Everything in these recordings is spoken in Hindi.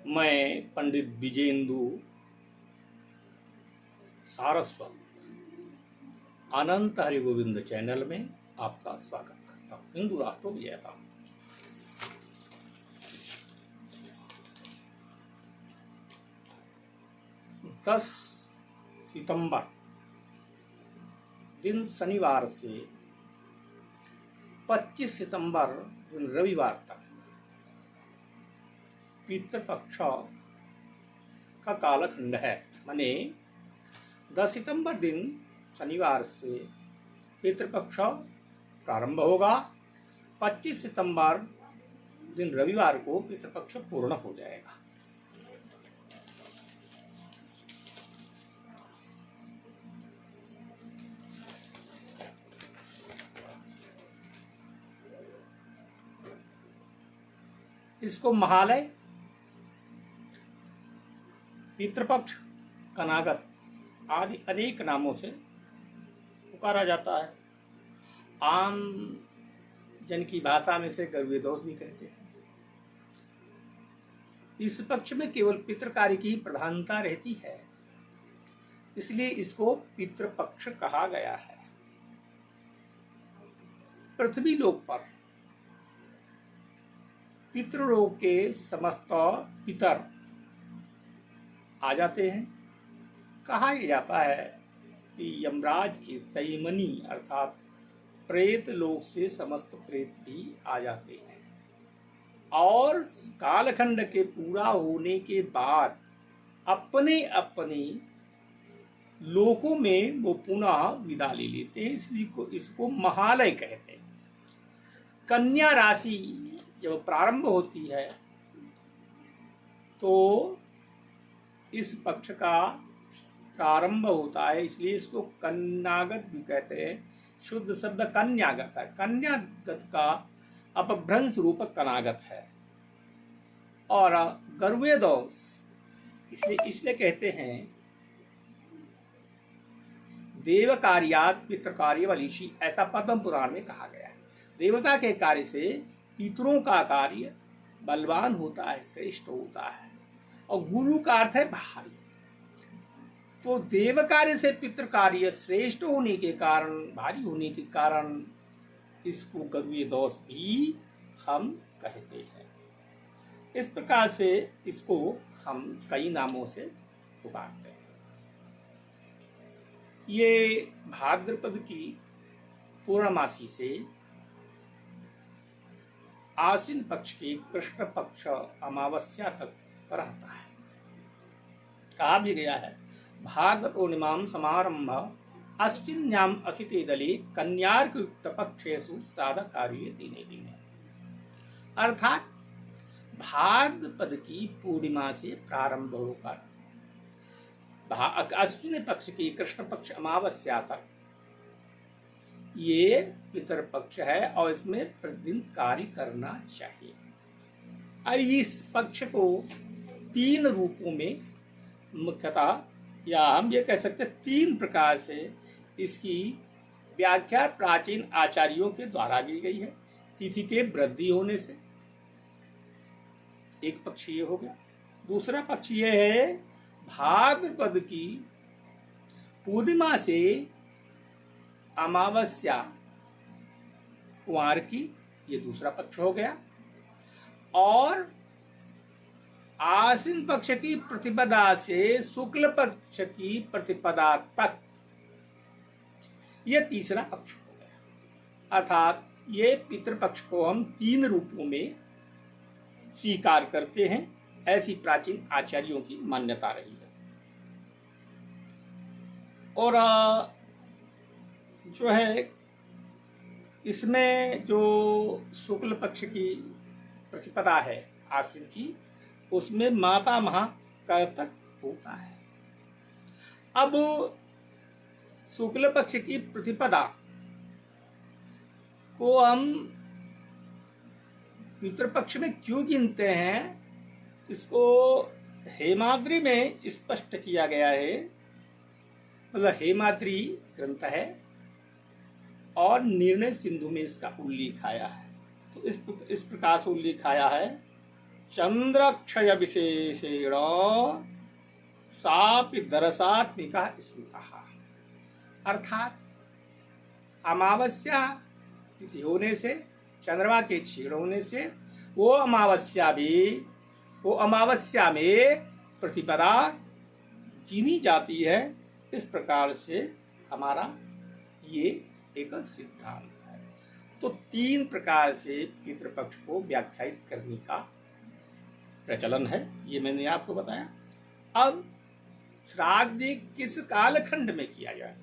मैं पंडित विजेंदु सारस्वत अनंत हरि गोविंद चैनल में आपका स्वागत करता हूँ। हिंदू राष्ट्र विजेता। 10 सितंबर दिन शनिवार से 25 सितंबर दिन रविवार तक पितृपक्ष का कालखंड है। माने 10 सितंबर दिन शनिवार से पितृपक्ष प्रारंभ होगा। 25 सितंबर दिन रविवार को पितृपक्ष पूर्ण हो जाएगा। इसको महालय, पितृपक्ष, कनागत आदि अनेक नामों से पुकारा जाता है। आम जन की भाषा में से गर्भीय दोष भी कहते हैं। इस पक्ष में केवल पितृकार्य की प्रधानता रहती है, इसलिए इसको पितृपक्ष कहा गया है। पृथ्वी लोक पर पितृलोक के समस्त पितर आ जाते हैं। कहा जाता है कि यमराज की संयमनी अर्थात प्रेत लोक से समस्त प्रेत भी आ जाते हैं और कालखंड के पूरा होने के बाद अपने अपने लोकों में वो पुनः विदा ले लेते हैं। इसलिए इसको महालय कहते हैं। कन्या राशि जब प्रारंभ होती है तो इस पक्ष का प्रारंभ होता है, इसलिए इसको कन्यागत भी कहते हैं। शुद्ध शब्द कन्यागत है। कन्यागत का अपभ्रंश रूप कनागत है। और गर्भीय दोष इसलिए कहते हैं देव कार्यात पितृकार्य वलीशी, ऐसा पद्म पुराण में कहा गया है। देवता के कार्य से पितरों का कार्य बलवान होता है, श्रेष्ठ होता है। और गुरु का अर्थ है भारी। तो देव कार्य से पितृ कार्य श्रेष्ठ होने के कारण, भारी होने के कारण इसको गर्भीय दोष भी हम कहते हैं। इस प्रकार से इसको हम कई नामों से पुकारते हैं। ये भाद्रपद की पूर्णमासी से आश्विन पक्ष की कृष्ण पक्ष अमावस्या तक रहता है। कहा भी गया है भाद्र पूर्णिमां समारंभ अश्विन्याम असिते दले कन्यार्कयुक्त पक्षेषु साधकार्ये दिने दिने। अर्थात भाद्रपद की पूर्णिमा से प्रारंभ होकर अश्विन पक्ष की कृष्ण पक्ष अमावस्या तक ये पितृपक्ष है और इसमें प्रतिदिन कार्य करना चाहिए। अब इस पक्ष को 3 रूपों में मुख्यतः, या हम ये कह सकते हैं 3 प्रकार से इसकी व्याख्या प्राचीन आचार्यों के द्वारा की गई है। तिथि के वृद्धि होने से एक पक्ष ये हो गया। दूसरा पक्ष ये है भाद्रपद की पूर्णिमा से अमावस्या कुंवार की, ये दूसरा पक्ष हो गया। और आश्विन पक्ष की प्रतिपदा से शुक्ल पक्ष की प्रतिपदा तक, यह तीसरा पक्ष हो गया। अर्थात ये पितृपक्ष को हम 3 रूपों में स्वीकार करते हैं। ऐसी प्राचीन आचार्यों की मान्यता रही है। और जो है इसमें जो शुक्ल पक्ष की प्रतिपदा है आश्विन की, उसमें माता महाकर्तक होता है। अब शुक्ल पक्ष की प्रतिपदा को हम पितृपक्ष में क्यों गिनते हैं, इसको हेमाद्रि में स्पष्ट किया गया है। मतलब हेमाद्रि ग्रंथ है और निर्णय सिंधु में इसका उल्लेख आया है। तो इस प्रकार से उल्लेख आया है चंद्रक्षय विशेषेण सापि दरसात्मिका स्मृतः। अर्थात अमावस्या तिथि होने से, चंद्रमा के क्षीण होने से वो अमावस्या में प्रतिपदा गिनी जाती है। इस प्रकार से हमारा ये एक सिद्धांत है। तो 3 प्रकार से पितृपक्ष को व्याख्यायित करने का प्रचलन है, ये मैंने आपको बताया। अब श्राद्ध किस कालखंड में किया जाए,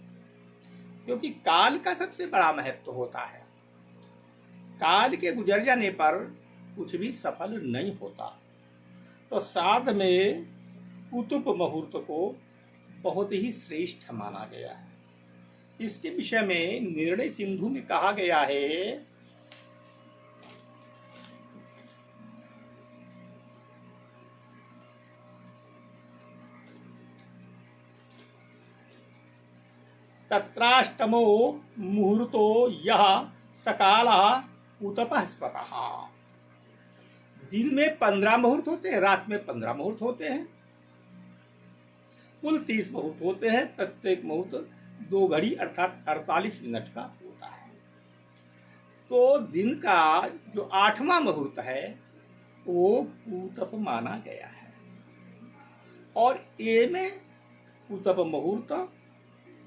क्योंकि काल का सबसे बड़ा महत्व होता है। काल के गुजर जाने पर कुछ भी सफल नहीं होता। तो श्राद्ध में कुतुब मुहूर्त को बहुत ही श्रेष्ठ माना गया है। इसके विषय में निर्णय सिंधु में कहा गया है, तत्राष्टमो मुहूर्तो यह सकालः कुतपः स्वतः। दिन में 15 मुहूर्त होते हैं, रात में 15 मुहूर्त होते हैं, कुल 30 मुहूर्त होते हैं। प्रत्येक मुहूर्त 2 घड़ी अर्थात 48 मिनट का होता है। तो दिन का जो 8वां मुहूर्त है वो कुतप माना गया है। और ए में कुतप मुहूर्त,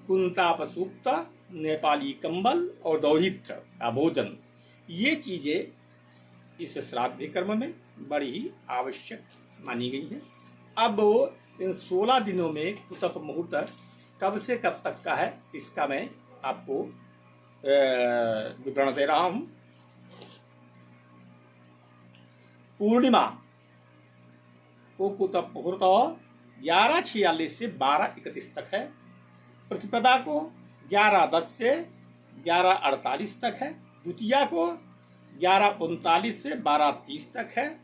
कुंताप सूक्त, नेपाली कंबल और दौहित्र का भोजन, ये चीजें इस श्राद्ध कर्म में बड़ी ही आवश्यक मानी गई है। अब इन 16 दिनों में कुतप मुहूर्त कब से कब तक का है, इसका मैं आपको विवरण दे रहा हूं। पूर्णिमा को कुतप मुहूर्त 11:46 से 12:31 तक है। प्रतिपदा को 11:10 से 11:48 तक है। द्वितीया को 11:39 से 12:30 तक है।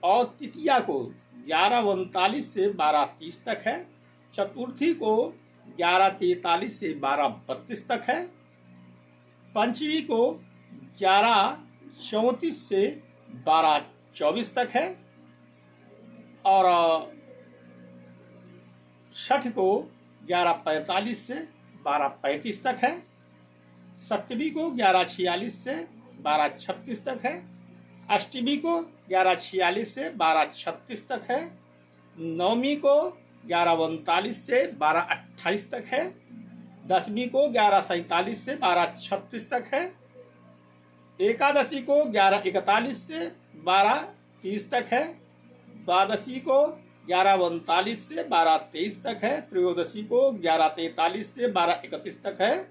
और तृतीया को 11:39 से 12:30 तक है। चतुर्थी को 11:43 से 12:32 तक है। पंचमी को 11:34 से 12:24 तक है। और छठ को 11:45 से 12:35 तक है। सप्तमी को 11:46 से 12:36 तक है। अष्टमी को 11:46 से 12:36 तक है। नवमी को 11:39 से 12:28 तक है। दसवीं को 11:47 से 12:36 तक है। एकादशी को 11:41 से 12:30 तक है। द्वादशी को 11:39 से 12:23 तक है। त्रयोदशी को 11:43 से 12:31 तक है।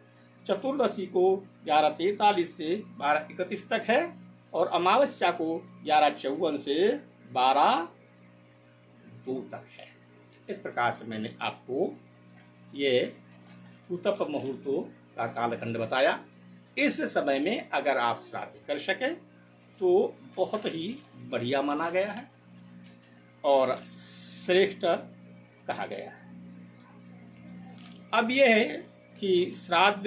चतुर्दशी को 11:43 से 12:31 तक है। और अमावस्या को 11:54 से 12:02 तक है। इस प्रकार से मैंने आपको ये कुतप मुहूर्तों का कालखंड बताया। इस समय में अगर आप श्राद्ध कर सके तो बहुत ही बढ़िया माना गया है और श्रेष्ठ कहा गया है। अब यह है कि श्राद्ध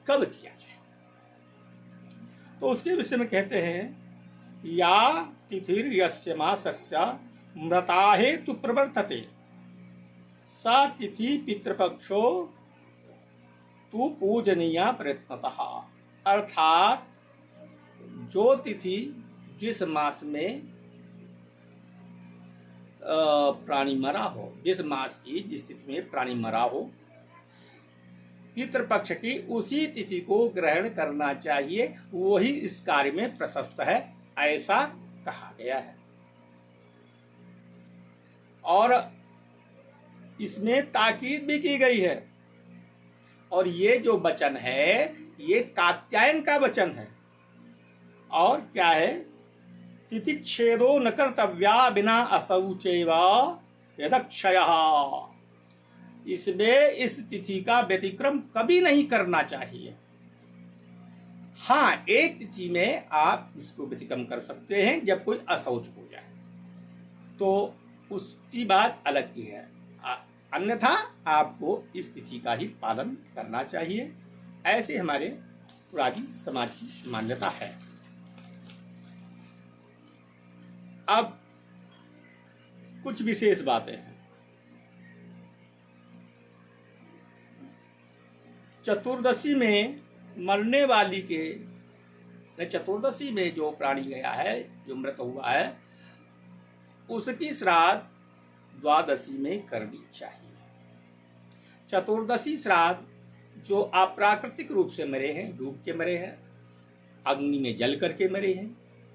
कब किया जाए, तो उसके विषय में कहते हैं, या तिथिर यस्य मासस्य मृता हेतु प्रवर्तते सा तिथि पितृपक्षो तु पूजनीया प्रयत्नतः। अर्थात जो तिथि जिस मास में प्राणी मरा हो, जिस मास की जिस तिथि में प्राणी मरा हो, पितृपक्ष की उसी तिथि को ग्रहण करना चाहिए। वही इस कार्य में प्रशस्त है, ऐसा कहा गया है। और इसमें ताकीद भी की गई है। और ये जो वचन है ये कात्यायन का वचन है। और क्या है, तिथिच्छेदो न कर्तव्या बिना असौचैव यदक्षयः। इसमें इस तिथि का व्यतिक्रम कभी नहीं करना चाहिए। हाँ, एक तिथि में आप इसको व्यतिक्रम कर सकते हैं जब कोई असौच हो जाए, तो उसकी बात अलग की है। अन्यथा आपको इस तिथि का ही पालन करना चाहिए। ऐसे हमारे पुरानी समाज की मान्यता है। अब कुछ विशेष बातें हैं। चतुर्दशी में मरने वाली के चतुर्दशी में जो प्राणी गया है, जो मृत हुआ है, उसकी श्राद्ध द्वादशी में करनी चाहिए। चतुर्दशी श्राद्ध जो अप्राकृतिक रूप से मरे हैं, डूब के मरे हैं, अग्नि में जल करके मरे हैं,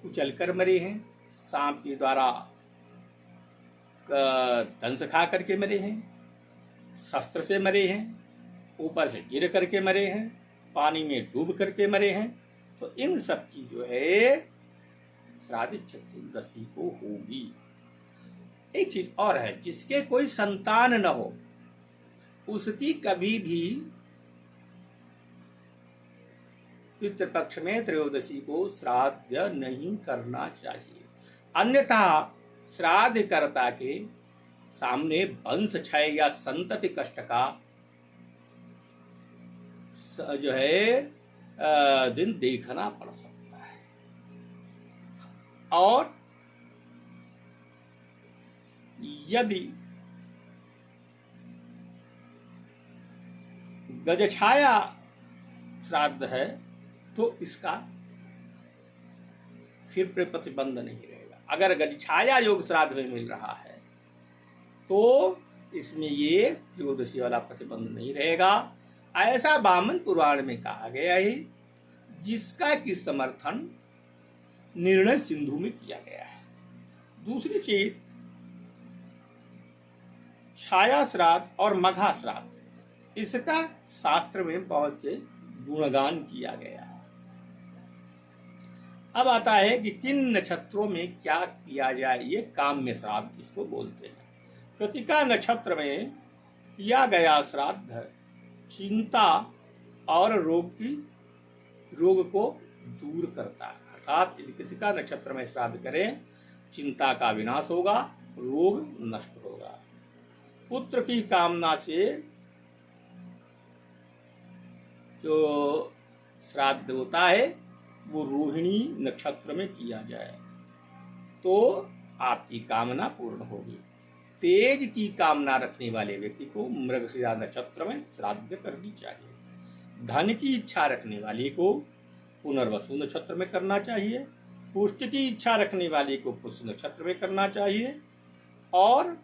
कुचल कर मरे हैं, सांप के द्वारा दंश खा करके मरे हैं, शस्त्र से मरे हैं, ऊपर से गिर करके मरे हैं, पानी में डूब करके मरे हैं, तो इन सब की जो है श्राद्ध चतुर्दशी को होगी। एक चीज और है, जिसके कोई संतान न हो उसकी कभी भी पितृपक्ष में त्रयोदशी को श्राद्ध नहीं करना चाहिए, अन्यथा श्राद्ध कर्ता के सामने वंश क्षय या संतति कष्ट का जो है दिन देखना पड़ सकता है। और यदि गजछाया श्राद्ध है तो इसका सिर पर प्रतिबंध नहीं रहेगा। अगर गजछाया योग श्राद्ध में मिल रहा है तो इसमें ये त्रयोदशी वाला प्रतिबंध नहीं रहेगा। ऐसा वामन पुराण में कहा गया है, जिसका कि समर्थन निर्णय सिंधु में किया गया है। दूसरी चीज, छाया श्राद्ध और मघा श्राद्ध, इसका शास्त्र में बहुत से गुणगान किया गया है। अब आता है कि किन नक्षत्रों में क्या किया जाए, ये काम्य श्राद्ध इसको बोलते हैं। कृतिका नक्षत्र में किया गया श्राद्ध चिंता और रोग को दूर करता है। अर्थात यदि कृतिका नक्षत्र में श्राद्ध करें, चिंता का विनाश होगा, रोग नष्ट होगा। पुत्र की कामना से जो श्राद्ध होता है वो रोहिणी नक्षत्र में किया जाए तो आपकी कामना पूर्ण होगी। तेज की कामना रखने वाले व्यक्ति को मृगशिरा नक्षत्र में श्राद्ध करनी चाहिए। धन की इच्छा रखने वाले को पुनर्वसु नक्षत्र में करना चाहिए। पुष्टि की इच्छा रखने वाले को पुष्य नक्षत्र में करना चाहिए। और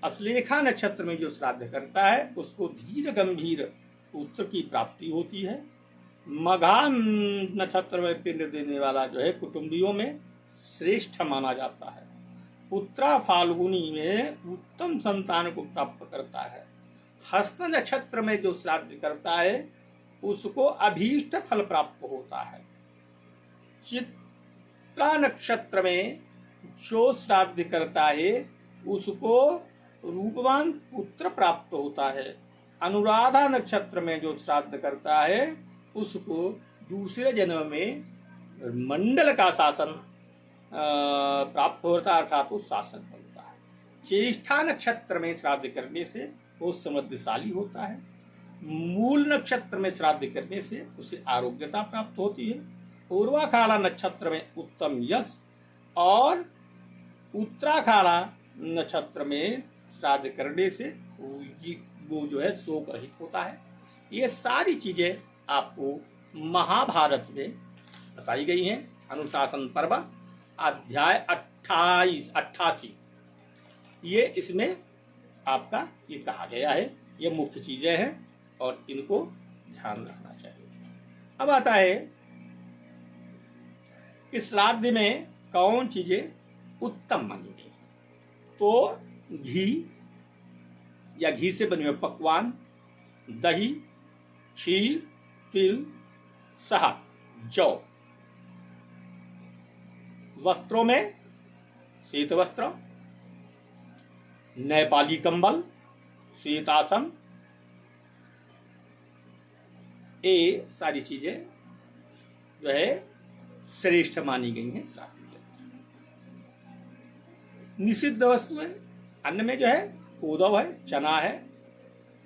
अश्लेषा नक्षत्र में जो श्राद्ध करता है उसको धीर गंभीर पुत्र की प्राप्ति होती है। मघा नक्षत्र में पिंड देने वाला जो है कुटुंबियों में श्रेष्ठ माना जाता है। पुत्रा फाल्गुनी में उत्तम संतान को प्राप्त करता है। हस्त नक्षत्र में जो श्राद्ध करता है उसको अभीष्ट फल प्राप्त होता है। चित्रा नक्षत्र में जो श्राद्ध करता है उसको रूपवान पुत्र प्राप्त होता है। अनुराधा नक्षत्र में जो श्राद्ध करता है उसको दूसरे जन्म में मंडल का शासन प्राप्त होता है, अर्थात वो शासक बनता है। ज्येष्ठा नक्षत्र में श्राद्ध करने से वो समृद्धशाली होता है। मूल नक्षत्र में श्राद्ध करने से उसे आरोग्यता प्राप्त होती है। पूर्वाखाड़ा नक्षत्र में उत्तम यश और उत्तराखाड़ा नक्षत्र में श्राद्ध करने से वो जो है शोक रहित होता है। ये सारी चीजें आपको महाभारत में बताई गई हैं। अनुशासन पर्व अध्याय 88 ये इसमें आपका ये कहा गया है। ये मुख्य चीजें हैं और इनको ध्यान रखना चाहिए। अब आता है कि श्राद्ध में कौन चीजें उत्तम मानी गई। तो घी या घी से बने हुए पकवान, दही, खीर, तिल, शहद, जौ। वस्त्रों में शीत वस्त्र, नेपाली कंबल, शीतासन, ये सारी चीजें जो है श्रेष्ठ मानी गई हैं श्राद्ध के। निषिद्ध वस्तुएं अन्न में जो है कोदव है, चना है,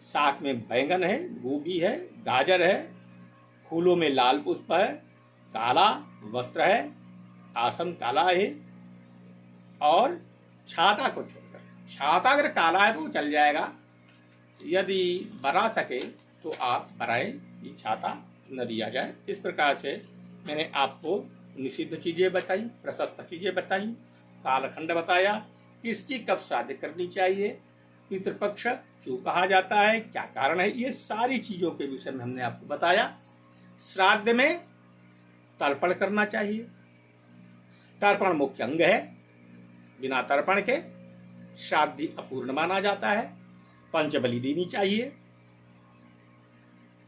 साग में बैंगन है, गोभी है, गाजर है, फूलों में लाल पुष्प है, काला वस्त्र है, आसन काला है और छाता को छोड़कर, छाता अगर काला है तो चल जाएगा, यदि बरा सके तो आप बराए कि छाता न दिया जाए। इस प्रकार से मैंने आपको निषिद्ध चीजें बताई, प्रशस्त चीजें बताई, कालखंड बताया, किसकी कब शादी करनी चाहिए, पितृपक्ष क्यों कहा जाता है, क्या कारण है, ये सारी चीजों के विषय में हमने आपको बताया। श्राद्ध में तर्पण करना चाहिए, तर्पण मुख्य अंग है, बिना तर्पण के श्राद्ध अपूर्ण माना जाता है। पंचबलि देनी चाहिए,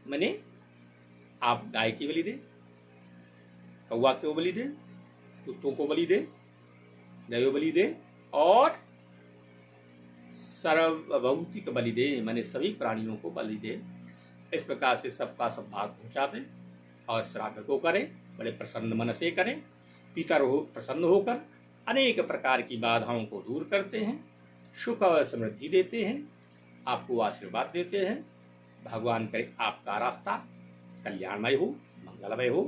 माने आप गाय की बलि दें, कौवा को बलि दें, कुत्तों को बलि दें, दैव बलि दें और सर्वभौतिक बलि दें, माने सभी प्राणियों को बलि दें। इस प्रकार से सबका सब भाग पहुंचा दें और श्राद्ध को करें, बड़े प्रसन्न मन से करें। पितर हो प्रसन्न होकर अनेक प्रकार की बाधाओं को दूर करते हैं, सुख और समृद्धि देते हैं, आपको आशीर्वाद देते हैं। भगवान करे आपका रास्ता कल्याणमय हो, मंगलमय हो।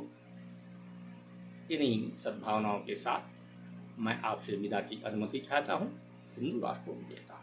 इन्हीं सद्भावनाओं के साथ मैं आपसे विदा की अनुमति चाहता हूँ। हिंदू राष्ट्र विजेता।